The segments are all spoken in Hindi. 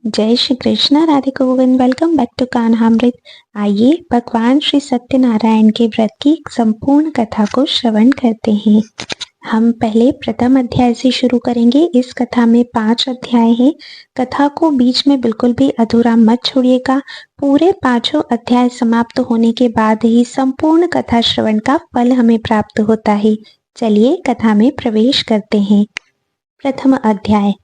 जय Shri Krishna, Radhe Govind. Welcome back to Kanhamrit. आइए भगवान श्री सत्यनारायण के व्रत की संपूर्ण कथा को श्रवण करते हैं। हम पहले प्रथम अध्याय से शुरू करेंगे। इस कथा में 5 अध्याय हैं। कथा को बीच में बिल्कुल भी अधूरा मत छोड़िएगा। पूरे 5 अध्याय समाप्त होने के बाद ही संपूर्ण कथा श्रवण का फल हमें प्राप्त होता है। चलिए कथा में प्रवेश करते हैं। प्रथम अध्याय।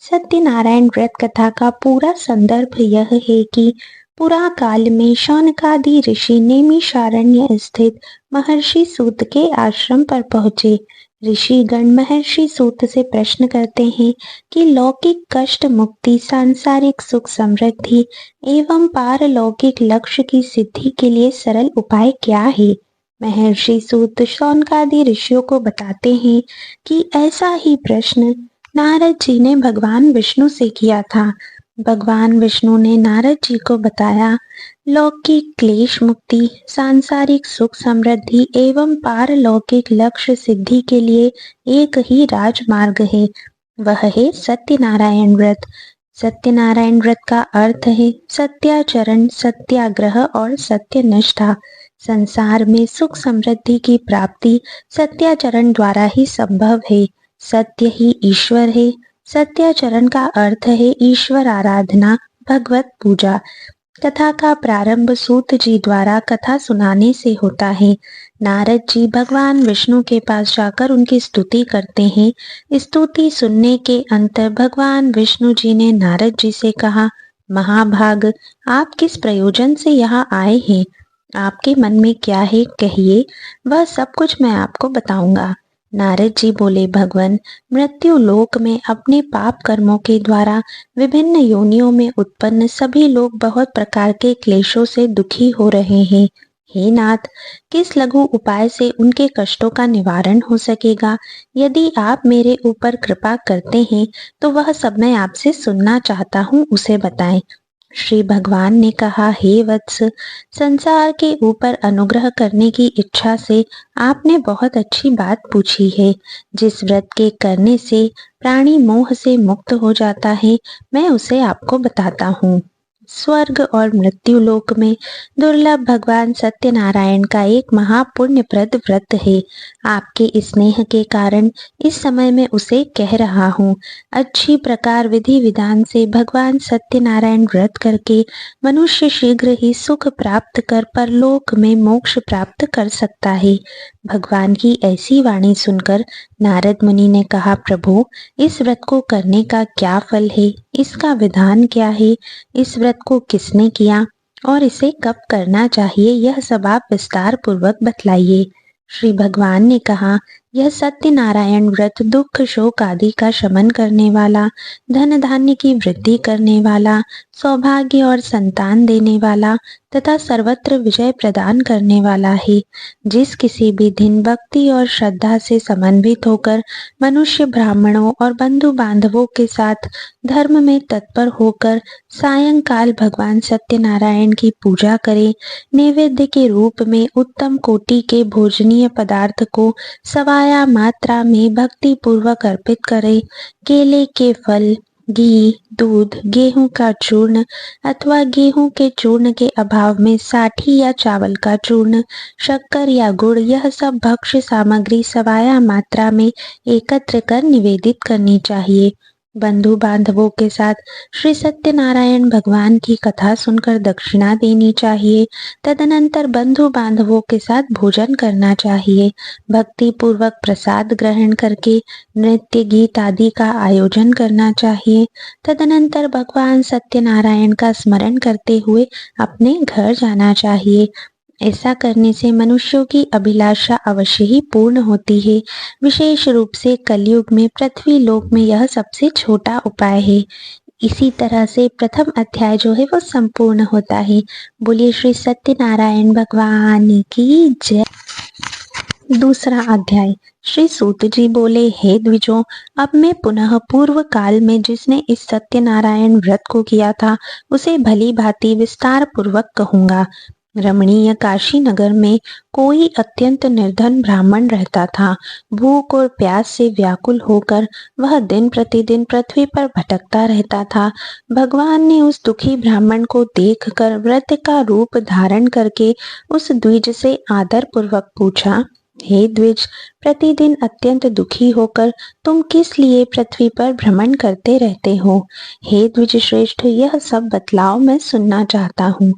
सत्यनारायण व्रत कथा का पूरा संदर्भ यह है कि पुरा काल में शौनकादि ऋषि नैमिषारण्य स्थित महर्षि सूत के आश्रम पर पहुंचे। ऋषिगण महर्षि सूत से प्रश्न करते हैं कि लौकिक कष्ट मुक्ति, सांसारिक सुख समृद्धि एवं पारलौकिक लक्ष्य की सिद्धि के लिए सरल उपाय क्या है। महर्षि सूत शौनकादि ऋषियों को बताते हैं कि ऐसा ही प्रश्न नारद जी ने भगवान विष्णु से किया था। भगवान विष्णु ने नारद जी को बताया, लौकिक क्लेश मुक्ति, सांसारिक सुख समृद्धि एवं पारलौकिक लक्ष्य सिद्धि के लिए एक ही राजमार्ग है, वह है सत्यनारायण व्रत। सत्यनारायण व्रत का अर्थ है सत्याचरण, सत्याग्रह और सत्यनिष्ठा। संसार में सुख समृद्धि की प्राप्ति सत्याचरण द्वारा ही संभव है। सत्य ही ईश्वर है। सत्याचरण का अर्थ है ईश्वर आराधना, भगवत पूजा। कथा का प्रारंभ सूत जी द्वारा कथा सुनाने से होता है। नारद जी भगवान विष्णु के पास जाकर उनकी स्तुति करते हैं। स्तुति सुनने के अंतर भगवान विष्णु जी ने नारद जी से कहा, महाभाग, आप किस प्रयोजन से यहाँ आए हैं? आपके मन में क्या है कहिए, वह सब कुछ मैं आपको बताऊंगा। नारद जी बोले, भगवान, मृत्यु लोक में अपने पाप कर्मों के द्वारा विभिन्न योनियों में उत्पन्न सभी लोग बहुत प्रकार के क्लेशों से दुखी हो रहे हैं। हे नाथ, किस लघु उपाय से उनके कष्टों का निवारण हो सकेगा? यदि आप मेरे ऊपर कृपा करते हैं तो वह सब मैं आपसे सुनना चाहता हूँ, उसे बताएं। श्री भगवान ने कहा, हे वत्स, संसार के ऊपर अनुग्रह करने की इच्छा से आपने बहुत अच्छी बात पूछी है। जिस व्रत के करने से प्राणी मोह से मुक्त हो जाता है, मैं उसे आपको बताता हूँ। स्वर्ग और मृत्यु लोक में दुर्लभ भगवान सत्यनारायण का एक महापुण्यप्रद व्रत है। आपके स्नेह के कारण इस समय मैं उसे कह रहा हूँ। अच्छी प्रकार विधि विधान से भगवान सत्यनारायण व्रत करके मनुष्य शीघ्र ही सुख प्राप्त कर परलोक में मोक्ष प्राप्त कर सकता है। भगवान की ऐसी वाणी सुनकर नारद मुनि ने कहा, प्रभु, इस व्रत को करने का क्या फल है? इसका विधान क्या है? इस व्रत को किसने किया और इसे कब करना चाहिए, यह सब आप विस्तार पूर्वक बतलाइए। श्री भगवान ने कहा, यह सत्यनारायण व्रत दुख शोक आदि का शमन करने वाला, धन धान्य की वृद्धि करने वाला, सौभाग्य और संतान देने वाला तथा सर्वत्र विजय प्रदान करने वाला है। जिस किसी भी दिन भक्ति और श्रद्धा से समन्वित होकर मनुष्य ब्राह्मणों और बंधु बांधवों के साथ धर्म में तत्पर होकर सायंकाल भगवान सत्यनारायण की पूजा करे, नैवेद्य के रूप में उत्तम कोटि के भोजनीय पदार्थ को सवाया मात्रा में भक्ति पूर्वक अर्पित करे, केले के फल, घी, दूध, गेहूं का चूर्ण अथवा गेहूं के चूर्ण के अभाव में साठी या चावल का चूर्ण, शक्कर या गुड़, यह सब भक्ष्य सामग्री सवाया मात्रा में एकत्र कर निवेदित करनी चाहिए। बंधु बांधवों के साथ श्री सत्यनारायण भगवान की कथा सुनकर दक्षिणा देनी चाहिए। तदनंतर बंधु बांधवों के साथ भोजन करना चाहिए। भक्ति पूर्वक प्रसाद ग्रहण करके नृत्य गीत आदि का आयोजन करना चाहिए। तदनंतर भगवान सत्यनारायण का स्मरण करते हुए अपने घर जाना चाहिए। ऐसा करने से मनुष्यों की अभिलाषा अवश्य ही पूर्ण होती है। विशेष रूप से कलयुग में पृथ्वी लोक में यह सबसे छोटा उपाय है। इसी तरह से प्रथम अध्याय जो है वो संपूर्ण होता है। बोलिए श्री सत्यनारायण भगवान की जय। दूसरा अध्याय। श्री सूत जी बोले, हे द्विजों, अब मैं पुनः पूर्व काल में जिसने इस सत्यनारायण व्रत को किया था उसे भली भांति विस्तार पूर्वक कहूंगा। रमणीय काशी नगर में कोई अत्यंत निर्धन ब्राह्मण रहता था। भूख और प्यास से व्याकुल होकर वह दिन प्रतिदिन पृथ्वी पर भटकता रहता था। भगवान ने उस दुखी ब्राह्मण को देखकर व्रत का रूप धारण करके उस द्विज से आदर पूर्वक पूछा, हे द्विज, प्रतिदिन अत्यंत दुखी होकर तुम किस लिए पृथ्वी पर भ्रमण करते रहते हो? हे द्विज श्रेष्ठ, यह सब बतलाओ, मैं सुनना चाहता हूँ।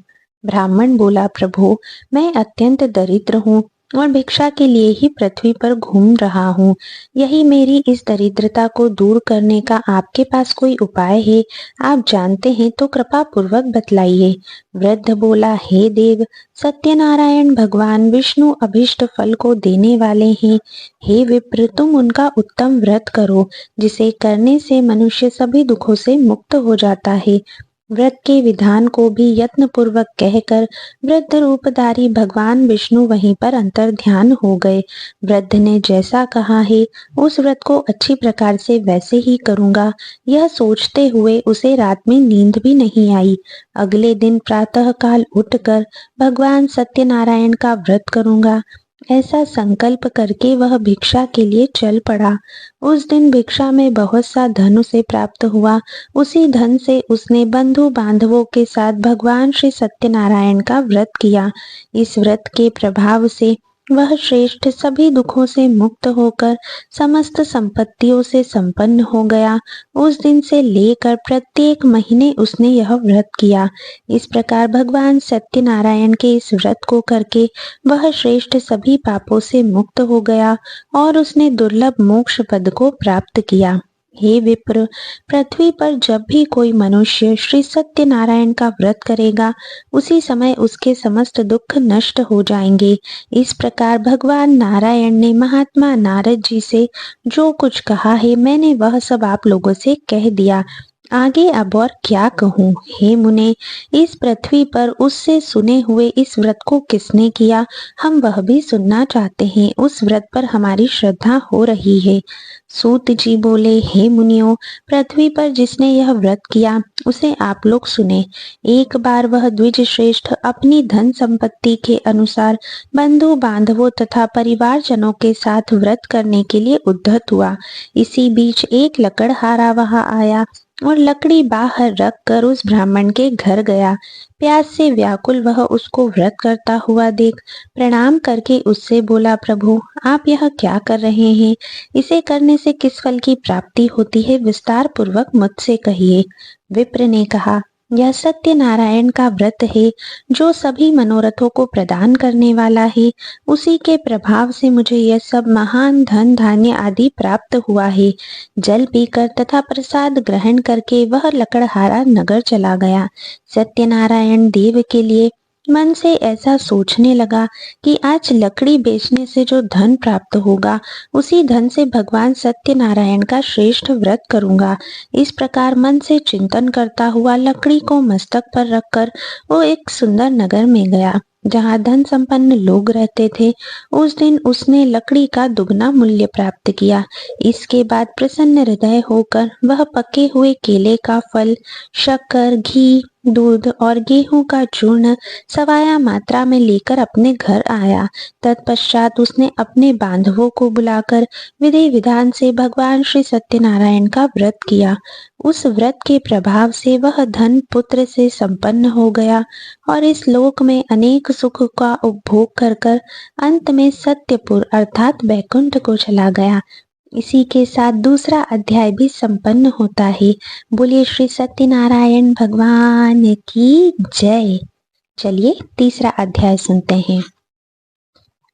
ब्राह्मण बोला, प्रभु, मैं अत्यंत दरिद्र हूँ और भिक्षा के लिए ही पृथ्वी पर घूम रहा हूँ। यही मेरी इस दरिद्रता को दूर करने का आपके पास कोई उपाय है? आप जानते हैं तो कृपा पूर्वक बतलाइए। वृद्ध बोला, हे देव, सत्यनारायण भगवान विष्णु अभिष्ट फल को देने वाले हैं। हे विप्र, तुम उनका उत्तम व्रत करो, जिसे करने से मनुष्य सभी दुखों से मुक्त हो जाता है। व्रत के विधान को भी यत्न पूर्वक कहकर वृद्ध रूपधारी भगवान विष्णु वहीं पर अंतर ध्यान हो गए। वृद्ध ने जैसा कहा है उस व्रत को अच्छी प्रकार से वैसे ही करूंगा, यह सोचते हुए उसे रात में नींद भी नहीं आई। अगले दिन प्रातः काल उठकर भगवान सत्यनारायण का व्रत करूंगा, ऐसा संकल्प करके वह भिक्षा के लिए चल पड़ा। उस दिन भिक्षा में बहुत सा धन उसे प्राप्त हुआ। उसी धन से उसने बंधु बांधवों के साथ भगवान श्री सत्यनारायण का व्रत किया। इस व्रत के प्रभाव से वह श्रेष्ठ सभी दुखों से मुक्त होकर समस्त संपत्तियों से संपन्न हो गया। उस दिन से लेकर प्रत्येक महीने उसने यह व्रत किया। इस प्रकार भगवान सत्यनारायण के इस व्रत को करके वह श्रेष्ठ सभी पापों से मुक्त हो गया और उसने दुर्लभ मोक्ष पद को प्राप्त किया। हे विप्र, पृथ्वी पर जब भी कोई मनुष्य श्री सत्यनारायण का व्रत करेगा, उसी समय उसके समस्त दुख नष्ट हो जाएंगे। इस प्रकार भगवान नारायण ने महात्मा नारद जी से जो कुछ कहा है, मैंने वह सब आप लोगों से कह दिया। आगे अब और क्या कहूँ? हे मुने, इस पृथ्वी पर उससे सुने हुए इस व्रत को किसने किया, हम वह भी सुनना चाहते हैं। उस व्रत पर हमारी श्रद्धा हो रही है। सूत जी बोले, हे मुनियों, पृथ्वी पर जिसने यह व्रत किया उसे आप लोग सुने। एक बार वह द्विज श्रेष्ठ अपनी धन संपत्ति के अनुसार बंधु बांधवों तथा परिवारजनों के साथ व्रत करने के लिए उद्धत हुआ। इसी बीच एक लकड़हारा वहां आया और लकड़ी बाहर रख कर उस ब्राह्मण के घर गया। प्यास से व्याकुल वह उसको व्रत करता हुआ देख प्रणाम करके उससे बोला, प्रभु, आप यह क्या कर रहे हैं? इसे करने से किस फल की प्राप्ति होती है, विस्तार पूर्वक मुझसे कहिए। विप्र ने कहा, यह सत्यनारायण का व्रत है जो सभी मनोरथों को प्रदान करने वाला है। उसी के प्रभाव से मुझे यह सब महान धन धान्य आदि प्राप्त हुआ है। जल पीकर तथा प्रसाद ग्रहण करके वह लकड़हारा नगर चला गया। सत्यनारायण देव के लिए मन से ऐसा सोचने लगा कि आज लकड़ी बेचने से जो धन प्राप्त होगा, उसी धन से भगवान सत्यनारायण का श्रेष्ठ व्रत करूंगा। इस प्रकार मन से चिंतन करता हुआ लकड़ी को मस्तक पर रखकर वो एक सुंदर नगर में गया जहाँ धन संपन्न लोग रहते थे। उस दिन उसने लकड़ी का दुगना मूल्य प्राप्त किया। इसके बाद प्रसन्न हृदय होकर वह पके हुए केले का फल, शक्कर, घी, दूध और गेहूं का चूर्ण सवाया मात्रा में लेकर अपने घर आया। तत्पश्चात उसने अपने बांधवों को बुलाकर विधि विधान से भगवान श्री सत्यनारायण का व्रत किया। उस व्रत के प्रभाव से वह धन पुत्र से संपन्न हो गया और इस लोक में अनेक सुख का उपभोग कर कर अंत में सत्यपुर अर्थात बैकुंठ को चला गया। इसी के साथ दूसरा अध्याय भी संपन्न होता है। बोलिए श्री सत्यनारायण भगवान की जय। चलिए तीसरा अध्याय सुनते हैं।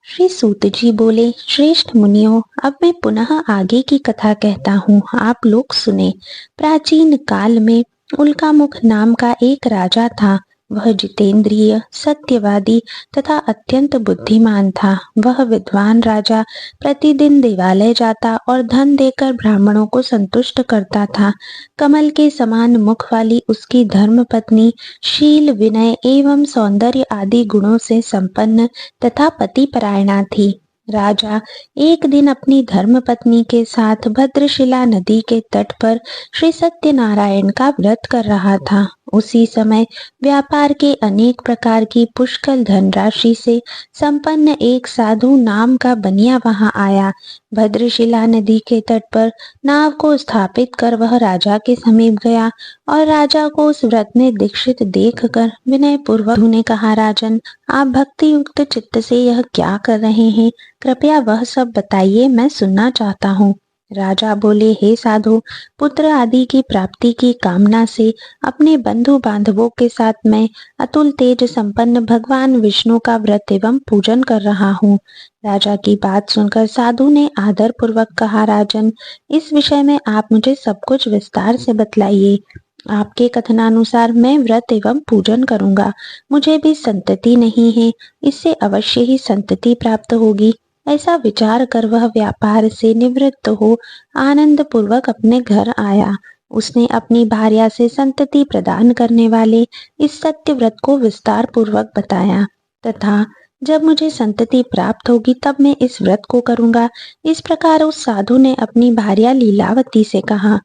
श्री सूत जी बोले, श्रेष्ठ मुनियों, अब मैं पुनः आगे की कथा कहता हूँ, आप लोग सुने। प्राचीन काल में उल्कामुख नाम का एक राजा था। वह जितेंद्रिय, सत्यवादी तथा अत्यंत बुद्धिमान था। वह विद्वान राजा प्रतिदिन देवालय जाता और धन देकर ब्राह्मणों को संतुष्ट करता था। कमल के समान मुख वाली उसकी धर्मपत्नी शील, विनय एवं सौंदर्य आदि गुणों से संपन्न तथा पतिपरायणा थी। राजा एक दिन अपनी धर्मपत्नी के साथ भद्रशिला नदी के तट पर श्री सत्यनारायण का व्रत कर रहा था। उसी समय व्यापार के अनेक प्रकार की पुष्कल धनराशि से संपन्न एक साधु नाम का बनिया वहां आया। भद्रशिला नदी के तट पर नाव को स्थापित कर वह राजा के समीप गया और राजा को उस व्रत में दीक्षित देखकर विनय पूर्वक साधु ने कहा, राजन, आप भक्ति युक्त चित्त से यह क्या कर रहे हैं? कृपया वह सब बताइए, मैं सुनना चाहता हूँ। राजा बोले, हे साधु, पुत्र आदि की प्राप्ति की कामना से अपने बंधु बांधवों के साथ मैं अतुल तेज संपन्न भगवान विष्णु का व्रत एवं पूजन कर रहा हूँ। राजा की बात सुनकर साधु ने आदर पूर्वक कहा, राजन, इस विषय में आप मुझे सब कुछ विस्तार से बतलाइए। आपके कथनानुसार मैं व्रत एवं पूजन करूंगा। मुझे भी संतति नहीं है, इससे अवश्य ही संतति प्राप्त होगी। ऐसा विचार कर वह व्यापार से निवृत्त हो आनंद पूर्वक अपने घर आया। उसने अपनी भार्या से संतति प्रदान करने वाले इस सत्य व्रत को विस्तार पूर्वक बताया तथा जब मुझे संतति प्राप्त होगी तब मैं इस व्रत को करूंगा। इस प्रकार उस साधु ने अपनी भार्या लीलावती से कहा।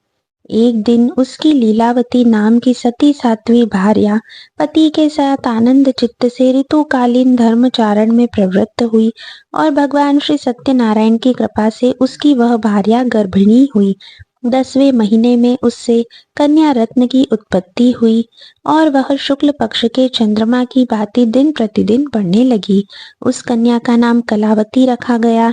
एक दिन उसकी लीलावती नाम की सती साध्वी भार्या पति के साथ आनंद चित्त से ऋतुकालीन धर्मचारण में प्रवृत्त हुई और भगवान श्री सत्यनारायण की कृपा से उसकी वह भार्या गर्भिणी हुई। 10वें महीने में उससे कन्या रत्न की उत्पत्ति हुई और वह शुक्ल पक्ष के चंद्रमा की भांति दिन प्रतिदिन बढ़ने लगी। उस कन्या का नाम कलावती रखा गया।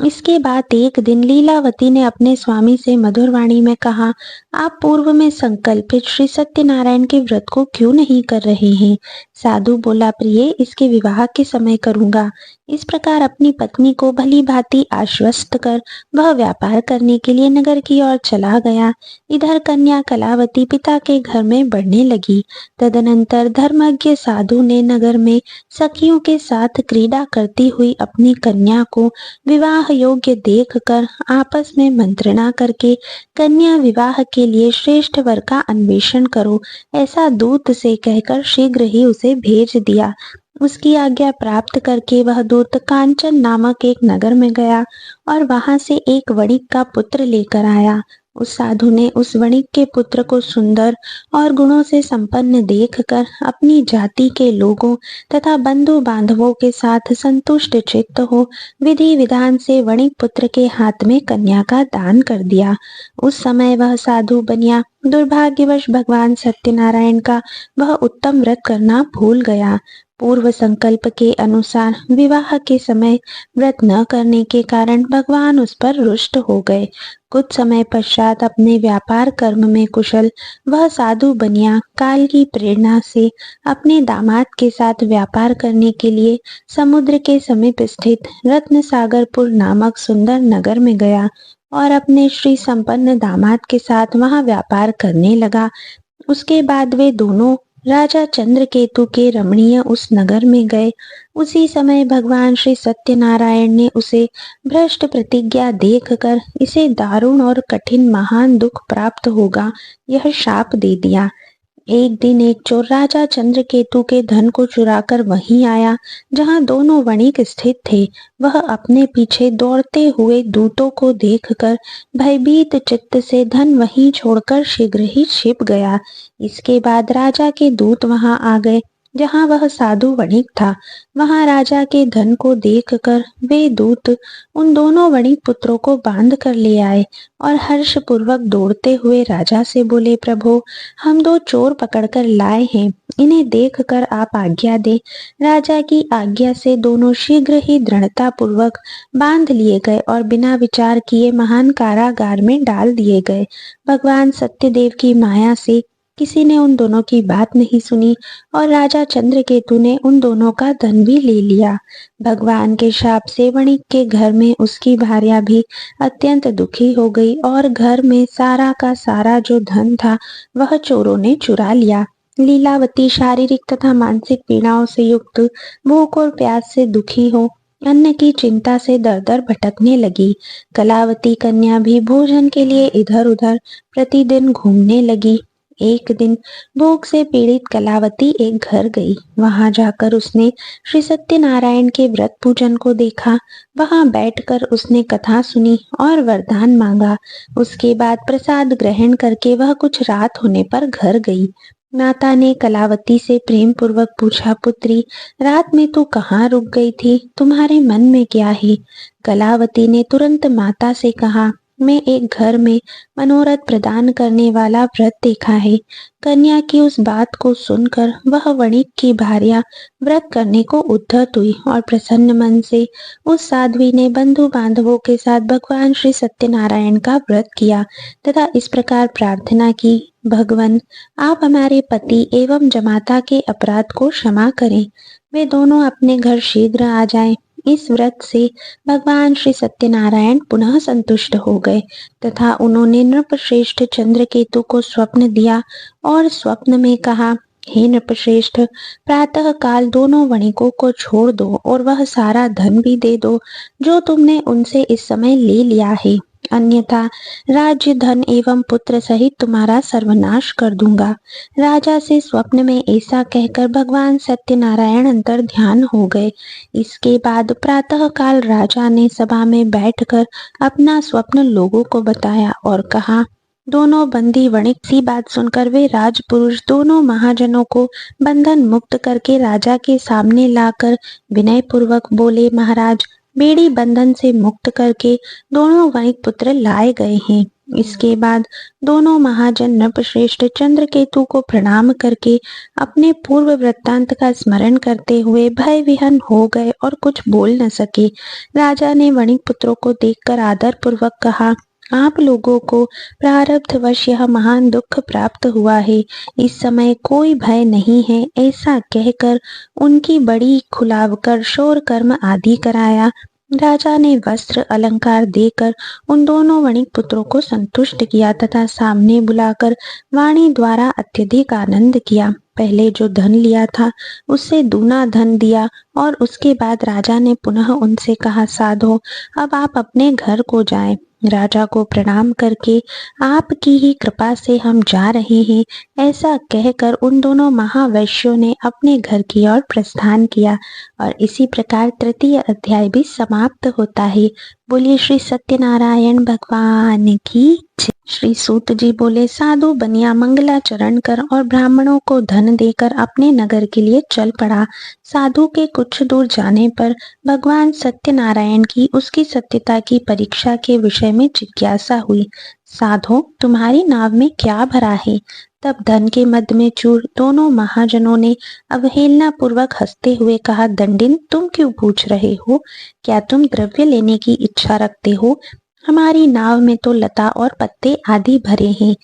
इसके बाद एक दिन लीलावती ने अपने स्वामी से मधुर वाणी में कहा, आप पूर्व में संकल्पित श्री सत्यनारायण के व्रत को क्यों नहीं कर रहे हैं? साधु बोला, प्रिय, इसके विवाह के समय करूंगा। इस प्रकार अपनी पत्नी को भली भांति आश्वस्त कर वह व्यापार करने के लिए नगर की ओर चला गया। इधर कन्या कलावती पिता के घर में बढ़ने लगी। तदनंतर धर्मज्ञ साधु ने नगर में सखियों के साथ क्रीड़ा करती हुई अपनी कन्या को विवाह योग्य देखकर आपस में मंत्रणा करके कन्या विवाह के लिए श्रेष्ठ वर का अन्वेषण करो, ऐसा दूत से कहकर शीघ्र ही उसे भेज दिया। उसकी आज्ञा प्राप्त करके वह दूत कांचन नामक एक नगर में गया और वहां से एक वणिक का पुत्र लेकर आया। उस साधु ने उस वणिक के पुत्र को सुंदर और गुणों से संपन्न देखकर अपनी जाति के लोगों तथा बंधु बांधवों के साथ संतुष्ट चित्त हो विधि विधान से वणिक पुत्र के हाथ में कन्या का दान कर दिया। उस समय वह साधु बनिया दुर्भाग्यवश भगवान सत्यनारायण का वह उत्तम व्रत करना भूल गया। पूर्व संकल्प के अनुसार विवाह के समय व्रत न करने के कारण भगवान उस पर रुष्ट हो गए। कुछ समय पश्चात अपने व्यापार कर्म में कुशल वह साधु बनिया काल की प्रेरणा से अपने दामाद के साथ व्यापार करने के लिए समुद्र के समीप स्थित रत्न सागरपुर नामक सुंदर नगर में गया और अपने श्री संपन्न दामाद के साथ वहां व्यापार करने लगा। उसके बाद वे दोनों राजा चंद्रकेतु के रमणीय उस नगर में गए। उसी समय भगवान श्री सत्यनारायण ने उसे भ्रष्ट प्रतिज्ञा देखकर इसे दारुण और कठिन महान दुख प्राप्त होगा यह शाप दे दिया। एक दिन एक चोर राजा चंद्रकेतु के धन को चुराकर वहीं आया जहां दोनों वणिक स्थित थे। वह अपने पीछे दौड़ते हुए दूतों को देखकर भयभीत चित्त से धन वहीं छोड़कर शीघ्र ही छिप गया। इसके बाद राजा के दूत वहां आ गए जहां वह साधु वणिक था। वहां राजा के धन को देखकर वे दूत उन दोनों वणिक पुत्रों को बांध कर ले आए और हर्ष पूर्वक दौड़ते हुए राजा से बोले, प्रभु, हम दो चोर पकड़कर लाए हैं, इन्हें देखकर आप आज्ञा दें। राजा की आज्ञा से दोनों शीघ्र ही दृढ़ता पूर्वक बांध लिए गए और बिना विचार किए महान कारागार में डाल दिए गए। भगवान सत्यदेव की माया से किसी ने उन दोनों की बात नहीं सुनी और राजा चंद्रकेतु ने उन दोनों का धन भी ले लिया। भगवान के शाप से वणिक के घर में उसकी भार्या भी अत्यंत दुखी हो गई और घर में सारा का सारा जो धन था वह चोरों ने चुरा लिया। लीलावती शारीरिक तथा मानसिक पीड़ाओं से युक्त, भूख और प्यास से दुखी हो अन्न की चिंता से दर दर भटकने लगी। कलावती कन्या भी भोजन के लिए इधर उधर प्रतिदिन घूमने लगी। एक दिन भूख से पीड़ित कलावती एक घर गई। वहां जाकर उसने श्री सत्यनारायण के व्रत पूजन को देखा। वहां बैठकर उसने कथा सुनी और वरदान मांगा। उसके बाद प्रसाद ग्रहण करके वह कुछ रात होने पर घर गई। माता ने कलावती से प्रेम पूर्वक पूछा, पुत्री, रात में तू कहाँ रुक गई थी? तुम्हारे मन में क्या है? कलावती ने तुरंत माता से कहा, मैं एक घर में मनोरथ प्रदान करने वाला व्रत देखा है। कन्या की उस बात को सुनकर वह वणिक की भार्या व्रत करने को उद्धत हुई और प्रसन्न मन से उस साध्वी ने बंधु बांधवों के साथ भगवान श्री सत्यनारायण का व्रत किया तथा इस प्रकार प्रार्थना की, भगवान, आप हमारे पति एवं जमाता के अपराध को क्षमा करें। वे दोनों अपने घर शीघ्र आ जाएं। इस व्रत से भगवान श्री सत्यनारायण पुनः संतुष्ट हो गए तथा उन्होंने नृपश्रेष्ठ चंद्रकेतु को स्वप्न दिया और स्वप्न में कहा, हे नृपश्रेष्ठ, प्रातः काल दोनों वणिकों को छोड़ दो और वह सारा धन भी दे दो जो तुमने उनसे इस समय ले लिया है, अन्यथा राज्य, धन एवं पुत्र सहित तुम्हारा सर्वनाश कर दूंगा। राजा से स्वप्न में ऐसा कहकर भगवान सत्यनारायण अंतर ध्यान हो गए। इसके बाद प्रातः काल राजा ने सभा में बैठकर अपना स्वप्न लोगों को बताया और कहा, दोनों बंदी वणिक सी बात सुनकर वे राजपुरुष दोनों महाजनों को बंधन मुक्त करके राजा के सामने लाकर विनय पूर्वक बोले, महाराज, बेड़ी बंधन से मुक्त करके दोनों वणिक पुत्र लाए गए हैं। इसके बाद दोनों महाजन नृपश्रेष्ठ चंद्रकेतु को प्रणाम करके अपने पूर्व वृत्तांत का स्मरण करते हुए भय विहन हो गए और कुछ बोल न सके। राजा ने वणिक पुत्रों को देखकर आदर पूर्वक कहा, आप लोगों को प्रारब्धवश यह महान दुख प्राप्त हुआ है, इस समय कोई भय नहीं है। ऐसा कहकर उनकी बड़ी खुलावकर शोर कर्म आदि कराया। राजा ने वस्त्र अलंकार देकर उन दोनों वणिक पुत्रों को संतुष्ट किया तथा सामने बुलाकर वाणी द्वारा अत्यधिक आनंद किया। पहले जो धन लिया था उससे दूना धन दिया और उसके बाद राजा ने पुनः उनसे कहा, साधो, अब आप अपने घर को जाएं। राजा को प्रणाम करके, आपकी ही कृपा से हम जा रहे हैं, ऐसा कहकर उन दोनों महावैश्यों ने अपने घर की ओर प्रस्थान किया और इसी प्रकार तृतीय अध्याय भी समाप्त होता है। बोलिए श्री सत्यनारायण भगवान की जय। श्री सूत जी बोले, साधु बनिया मंगलाचरण कर और ब्राह्मणों को धन देकर अपने नगर के लिए चल पड़ा। साधु के कुछ दूर जाने पर भगवान सत्यनारायण की उसकी सत्यता की परीक्षा के विषय में जिज्ञासा हुई। साधो, तुम्हारी नाव में क्या भरा है? तब धन के मद में चूर दोनों महाजनों ने अवहेलना पूर्वक हंसते हुए कहा, दंडिन, तुम क्यों पूछ रहे हो? क्या तुम द्रव्य लेने की इच्छा रखते हो? हमारी नाव में तो लता और पत्ते आदि भरे हैं।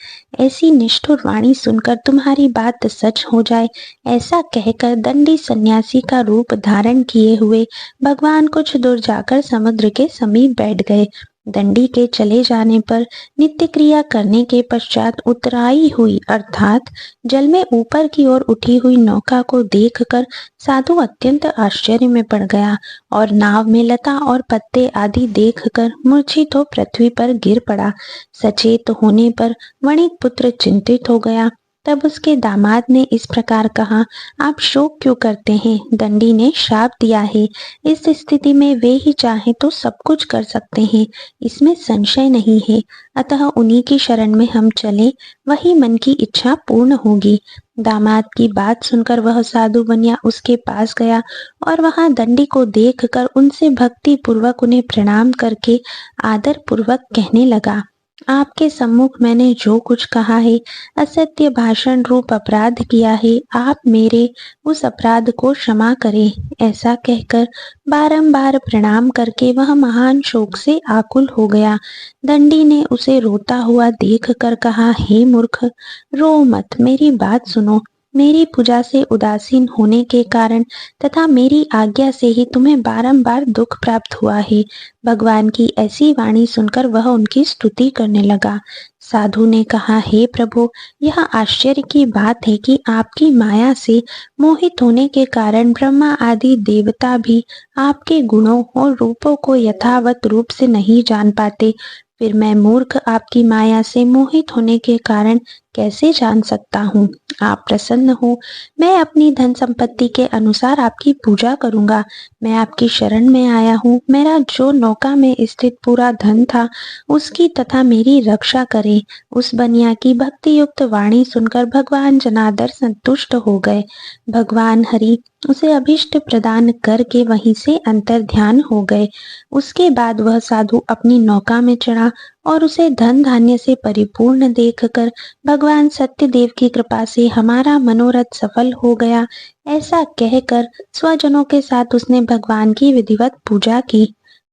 ऐसी निष्ठुर वाणी सुनकर तुम्हारी बात सच हो जाए, ऐसा कहकर दंडी सन्यासी का रूप धारण किए हुए भगवान कुछ दूर जाकर समुद्र के समीप बैठ गए। दंडी के चले जाने पर नित्य क्रिया करने के पश्चात उतराई हुई अर्थात जल में ऊपर की ओर उठी हुई नौका को देखकर साधु अत्यंत आश्चर्य में पड़ गया और नाव में लता और पत्ते आदि देखकर मूर्छित हो पृथ्वी पर गिर पड़ा। सचेत होने पर वणिक पुत्र चिंतित हो गया। तब उसके दामाद ने इस प्रकार कहा, आप शोक क्यों करते हैं? दंडी ने श्राप दिया है। इस स्थिति में वे ही चाहे तो सब कुछ कर सकते हैं, इसमें संशय नहीं है। अतः उन्हीं की शरण में हम चलें, वही मन की इच्छा पूर्ण होगी। दामाद की बात सुनकर वह साधु बनिया उसके पास गया और वहां दंडी को देखकर उनसे भक्ति पूर्वक उन्हें प्रणाम करके आदर पूर्वक कहने लगा, आपके सम्मुख मैंने जो कुछ कहा है, असत्य भाषण रूप अपराध किया है, आप मेरे उस अपराध को क्षमा करें। ऐसा कहकर बारंबार प्रणाम करके वह महान शोक से आकुल हो गया। दंडी ने उसे रोता हुआ देखकर कहा, हे मूर्ख, रो मत, मेरी बात सुनो। मेरी पूजा से उदासीन होने के कारण तथा मेरी आज्ञा से ही तुम्हें बारंबार दुख प्राप्त हुआ है। भगवान की ऐसी वाणी सुनकर वह उनकी स्तुति करने लगा। साधु ने कहा, हे प्रभु, यह आश्चर्य की बात है कि आपकी माया से मोहित होने के कारण ब्रह्मा आदि देवता भी आपके गुणों और रूपों को यथावत रूप से नहीं जान पाते। फिर मैं मूर्ख आपकी माया से मोहित होने के कारण कैसे जान सकता हूँ? आप प्रसन्न हो। मैं अपनी धन संपत्ति के अनुसार आपकी पूजा करूंगा। मैं आपकी शरण में आया हूँ। मेरा जो नौका में स्थित पूरा धन था, उसकी तथा मेरी रक्षा करे। उस बनिया की भक्ति युक्त वाणी सुनकर भगवान जनार्दन संतुष्ट हो गए। भगवान हरि उसे अभिष्ट प्रदान करके वहीं से अंतर ध्यान हो गए। उसके बाद वह साधु अपनी नौका में चढ़ा और उसे धन धान्य से परिपूर्ण देखकर भगवान सत्यदेव की कृपा से हमारा मनोरथ सफल हो गया, ऐसा कहकर स्वजनों के साथ उसने भगवान की विधिवत पूजा की।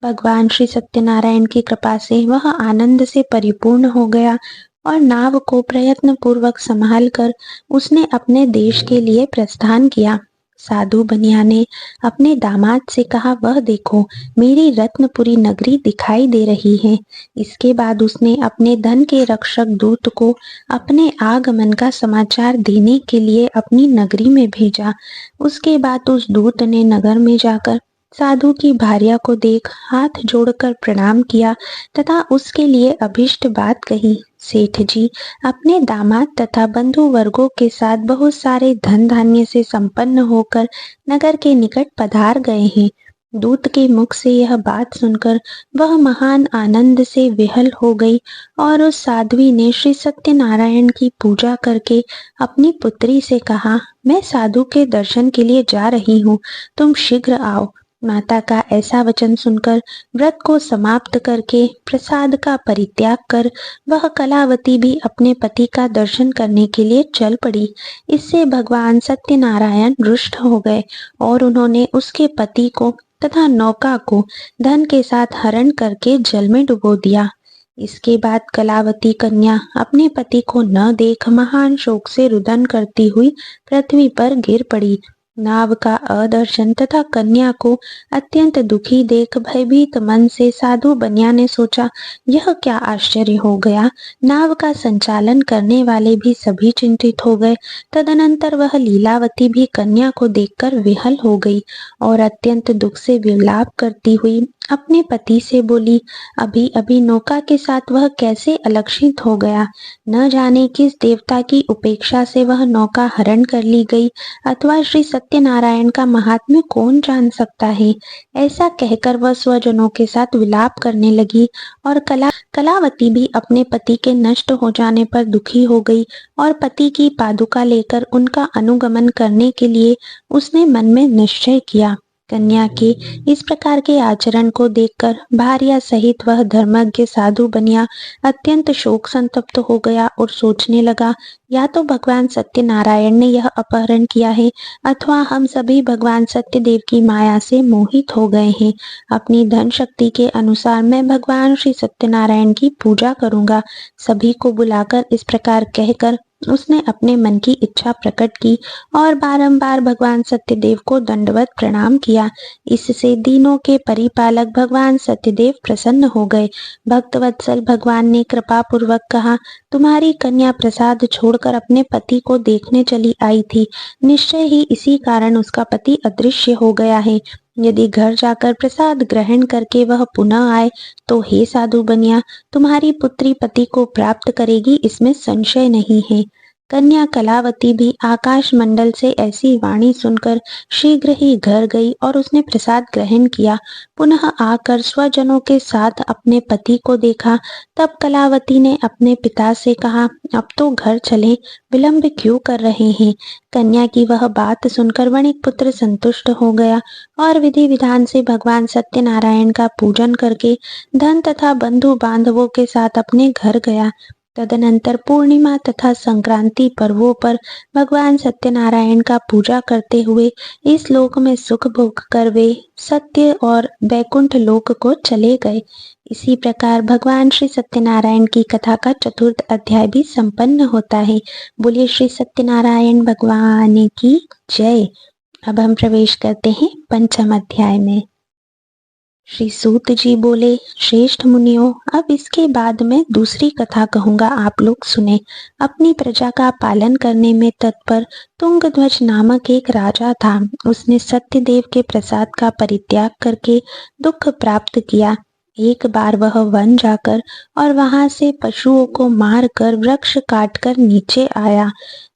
भगवान श्री सत्यनारायण की कृपा से वह आनंद से परिपूर्ण हो गया और नाव को प्रयत्न पूर्वक संभाल कर उसने अपने देश के लिए प्रस्थान किया। साधु बनिया ने अपने दामाद से कहा, वह देखो, मेरी रत्नपुरी नगरी दिखाई दे रही है। इसके बाद उसने अपने धन के रक्षक दूत को अपने आगमन का समाचार देने के लिए अपनी नगरी में भेजा। उसके बाद उस दूत ने नगर में जाकर साधु की भार्या को देख हाथ जोड़कर प्रणाम किया तथा उसके लिए अभिष्ट बात कही। सेठ जी अपने दामाद तथा बंधु वर्गों के साथ बहुत सारे धन धान्य से संपन्न होकर नगर के निकट पधार गए हैं। दूत के मुख से यह बात सुनकर वह महान आनंद से विहल हो गई और उस साध्वी ने श्री सत्यनारायण की पूजा करके अपनी पुत्री से कहा, मैं साधु के दर्शन के लिए जा रही हूँ, तुम शीघ्र आओ। माता का ऐसा वचन सुनकर व्रत को समाप्त करके प्रसाद का परित्याग कर वह कलावती भी अपने पति का दर्शन करने के लिए चल पड़ी। इससे भगवान सत्यनारायण रुष्ट हो गए और उन्होंने उसके पति को तथा नौका को धन के साथ हरण करके जल में डुबो दिया। इसके बाद कलावती कन्या अपने पति को न देख महान शोक से रुदन करती हुई पृथ्वी पर गिर पड़ी। नाव का अदर्शन तथा कन्या को अत्यंत दुखी देख भयभीत मन से साधु बनिया ने सोचा, यह क्या आश्चर्य हो गया। नाव का संचालन करने वाले भी सभी चिंतित हो गए। तदनंतर वह लीलावती भी कन्या को देखकर विहल हो गई और अत्यंत दुख से विलाप करती हुई अपने पति से बोली, अभी अभी नौका के साथ वह कैसे अलक्षित हो गया। न जाने किस देवता की उपेक्षा से वह नौका हरण कर ली गई, अथवा श्री सत्यनारायण का महात्म्य कौन जान सकता है। ऐसा कहकर वह स्वजनों के साथ विलाप करने लगी और कलावती भी अपने पति के नष्ट हो जाने पर दुखी हो गई और पति की पादुका लेकर उनका अनुगमन करने के लिए उसने मन में निश्चय किया। कन्या के इस प्रकार के आचरण को देखकर भार्या सहित वह धर्मज्ञ साधु बनिया अत्यंत शोक संतप्त हो गया और सोचने लगा, या तो भगवान सत्यनारायण ने यह अपहरण किया है अथवा हम सभी भगवान सत्यदेव की माया से मोहित हो गए हैं। अपनी धन शक्ति के अनुसार मैं भगवान श्री सत्यनारायण की पूजा करूंगा। सभी को बुलाकर इस प्रकार कहकर उसने अपने मन की इच्छा प्रकट की और बारंबार भगवान सत्यदेव को दंडवत प्रणाम किया। इससे दीनों के परिपालक भगवान सत्यदेव प्रसन्न हो गए। भक्तवत्सल भगवान ने कृपा पूर्वक कहा, तुम्हारी कन्या प्रसाद छोड़कर अपने पति को देखने चली आई थी। निश्चय ही इसी कारण उसका पति अदृश्य हो गया है। यदि घर जाकर प्रसाद ग्रहण करके वह पुनः आए तो हे साधु बनिया, तुम्हारी पुत्री पति को प्राप्त करेगी, इसमें संशय नहीं है। कन्या कलावती भी आकाश मंडल से ऐसी वाणी सुनकर शीघ्र ही घर गई और उसने प्रसाद ग्रहण किया। पुनः आकर स्वजनों के साथ अपने पति को देखा। तब कलावती ने अपने पिता से कहा, अब तो घर चलें, विलंब क्यों कर रहे हैं। कन्या की वह बात सुनकर वणिक पुत्र संतुष्ट हो गया और विधि विधान से भगवान सत्यनारायण का पूजन करके धन तथा बंधु बांधवों के साथ अपने घर गया। तदनंतर पूर्णिमा तथा संक्रांति पर्वों पर भगवान सत्यनारायण का पूजा करते हुए इस लोक में सुख भोग कर वे सत्य और वैकुंठ लोक को चले गए। इसी प्रकार भगवान श्री सत्यनारायण की कथा का चतुर्थ अध्याय भी संपन्न होता है। बोलिए श्री सत्यनारायण भगवान की जय। अब हम प्रवेश करते हैं पंचम अध्याय में। श्री सूत जी बोले, श्रेष्ठ मुनियों, अब इसके बाद मैं दूसरी कथा कहूंगा, आप लोग सुने। अपनी प्रजा का पालन करने में तत्पर तुंगध्वज नामक एक राजा था। उसने सत्यदेव के प्रसाद का परित्याग करके दुख प्राप्त किया। एक बार वह वन जाकर और वहां से पशुओं को मारकर वृक्ष काटकर नीचे आया।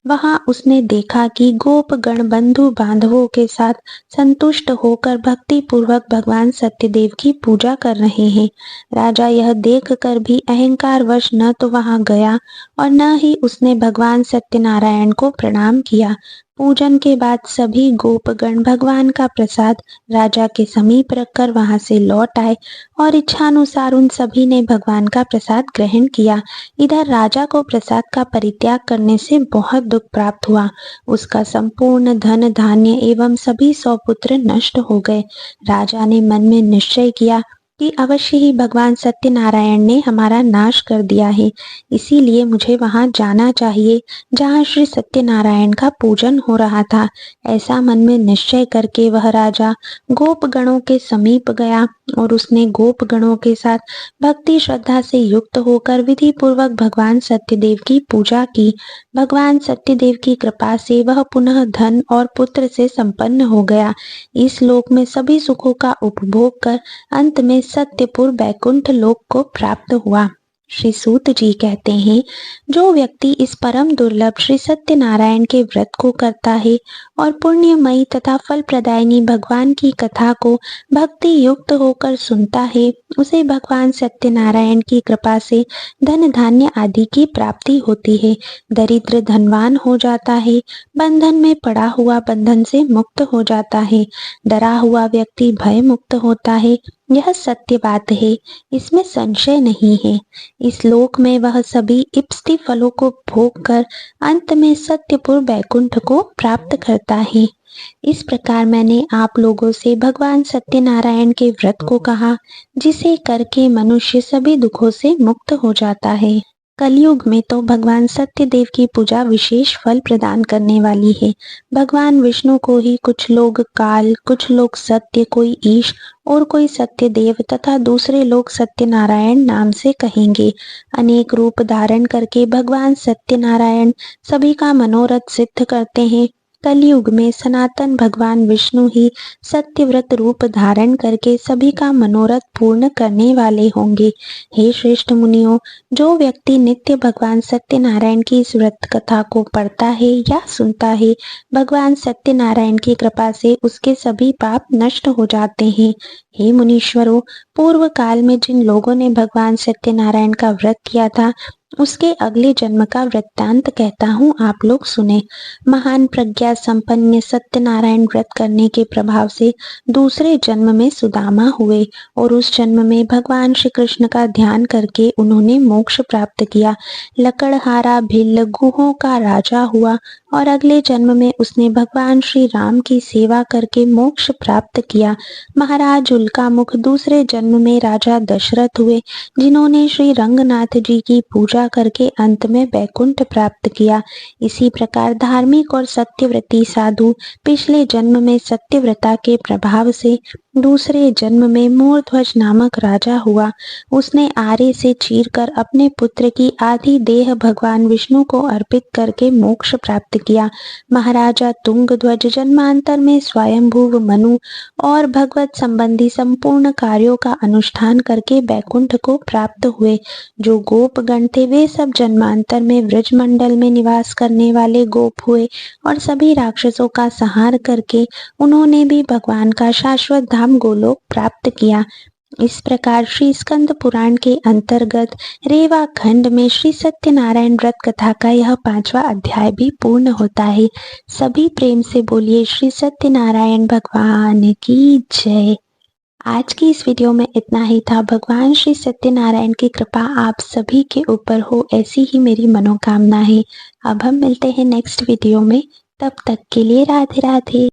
वहां उसने देखा कि गोपगण बंधु बांधवों के साथ संतुष्ट होकर भक्ति पूर्वक भगवान सत्यदेव की पूजा कर रहे हैं। राजा यह देखकर भी अहंकारवश न तो वहां गया और न ही उसने भगवान सत्यनारायण को प्रणाम किया। पूजन के बाद सभी गोपगण भगवान का प्रसाद राजा के समीप रखकर वहां से लौट आए और इच्छानुसार उन सभी ने भगवान का प्रसाद ग्रहण किया। इधर राजा को प्रसाद का परित्याग करने से बहुत दुख प्राप्त हुआ। उसका संपूर्ण धन धान्य एवं सभी 100 पुत्र नष्ट हो गए। राजा ने मन में निश्चय किया कि अवश्य ही भगवान सत्यनारायण ने हमारा नाश कर दिया है, इसीलिए मुझे वहां जाना चाहिए जहां श्री सत्यनारायण का पूजन हो रहा था। ऐसा मन में निश्चय करके वह राजा गोपगणों के समीप गया और उसने गोपगणों के साथ भक्ति श्रद्धा से युक्त होकर विधि पूर्वक भगवान सत्यदेव की पूजा की। भगवान सत्यदेव की कृपा से वह पुनः धन और पुत्र से संपन्न हो गया। इस लोक में सभी सुखों का उपभोग कर अंत में सत्यपुर बैकुंठ लोक को प्राप्त हुआ। श्री सूत जी कहते हैं, जो व्यक्ति इस परम दुर्लभ श्री सत्यनारायण के व्रत को करता है और पुण्यमयी तथा फल प्रदायिनी भगवान की कथा को भक्ति युक्त होकर सुनता है, उसे भगवान सत्यनारायण की कृपा से धन धान्य आदि की प्राप्ति होती है। दरिद्र धनवान हो जाता है, बंधन में पड़ा हुआ बंधन से मुक्त हो जाता है, डरा हुआ व्यक्ति भय मुक्त होता है। यह सत्य बात है, इसमें संशय नहीं है। इस लोक में वह सभी इप्सित फलों को भोग कर अंत में सत्यपुर बैकुंठ को प्राप्त करता है। इस प्रकार मैंने आप लोगों से भगवान सत्यनारायण के व्रत को कहा, जिसे करके मनुष्य सभी दुखों से मुक्त हो जाता है। कलयुग में तो भगवान सत्यदेव की पूजा विशेष फल प्रदान करने वाली है। भगवान विष्णु को ही कुछ लोग काल, कुछ लोग सत्य, कोई ईश और कोई सत्यदेव तथा दूसरे लोग सत्यनारायण नाम से कहेंगे। अनेक रूप धारण करके भगवान सत्यनारायण सभी का मनोरथ सिद्ध करते हैं। कलयुग में सनातन भगवान विष्णु ही सत्यव्रत रूप धारण करके सभी का मनोरथ पूर्ण करने वाले होंगे। हे श्रेष्ठ मुनियों, जो व्यक्ति नित्य भगवान सत्यनारायण की इस व्रत कथा को पढ़ता है या सुनता है, भगवान सत्यनारायण की कृपा से उसके सभी पाप नष्ट हो जाते हैं। हे मुनीश्वरों, पूर्व काल में जिन लोगों ने भगवान सत्यनारायण का व्रत किया था, उसके अगले जन्म का वृत्तांत कहता हूँ, आप लोग सुने। महान प्रज्ञा संपन्न सत्यनारायण व्रत करने के प्रभाव से दूसरे जन्म में सुदामा हुए और उस जन्म में भगवान श्री कृष्ण का ध्यान करके उन्होंने मोक्ष प्राप्त किया। लकड़हारा भिल्ल गुहों का राजा हुआ और अगले जन्म में उसने भगवान श्री राम की सेवा करके मोक्ष प्राप्त किया। महाराज उल्कामुख दूसरे जन्म में राजा दशरथ हुए, जिन्होंने श्री रंगनाथ जी की पूजा करके अंत में बैकुंठ प्राप्त किया। इसी प्रकार धार्मिक और सत्यव्रती साधु पिछले जन्म में सत्यव्रता के प्रभाव से दूसरे जन्म में मोरध्वज नामक राजा हुआ। उसने आरे से चीरकर अपने पुत्र की आधी देह भगवान विष्णु को अर्पित करके मोक्ष प्राप्त किया। महाराजा तुंगध्वज जन्मांतर में स्वयंभुव मनु और भगवत संबंधी संपूर्ण कार्यों का अनुष्ठान करके बैकुंठ को प्राप्त हुए। जो गोपगण थे वे सब जन्मांतर में व्रजमंडल में निवास करने वाले गोप हुए और सभी राक्षसों का संहार करके उन्होंने भी भगवान का शाश्वत धाम गोलोक प्राप्त किया। इस प्रकार श्री स्कंद पुराण के अंतर्गत रेवा खंड में श्री सत्यनारायण व्रत कथा का यह 5वां अध्याय भी पूर्ण होता है। सभी प्रेम से बोलिए श्री सत्यनारायण भगवान की जय। आज की इस वीडियो में इतना ही था। भगवान श्री सत्यनारायण की कृपा आप सभी के ऊपर हो, ऐसी ही मेरी मनोकामना है। अब हम मिलते हैं नेक्स्ट वीडियो में, तब तक के लिए राधे राधे।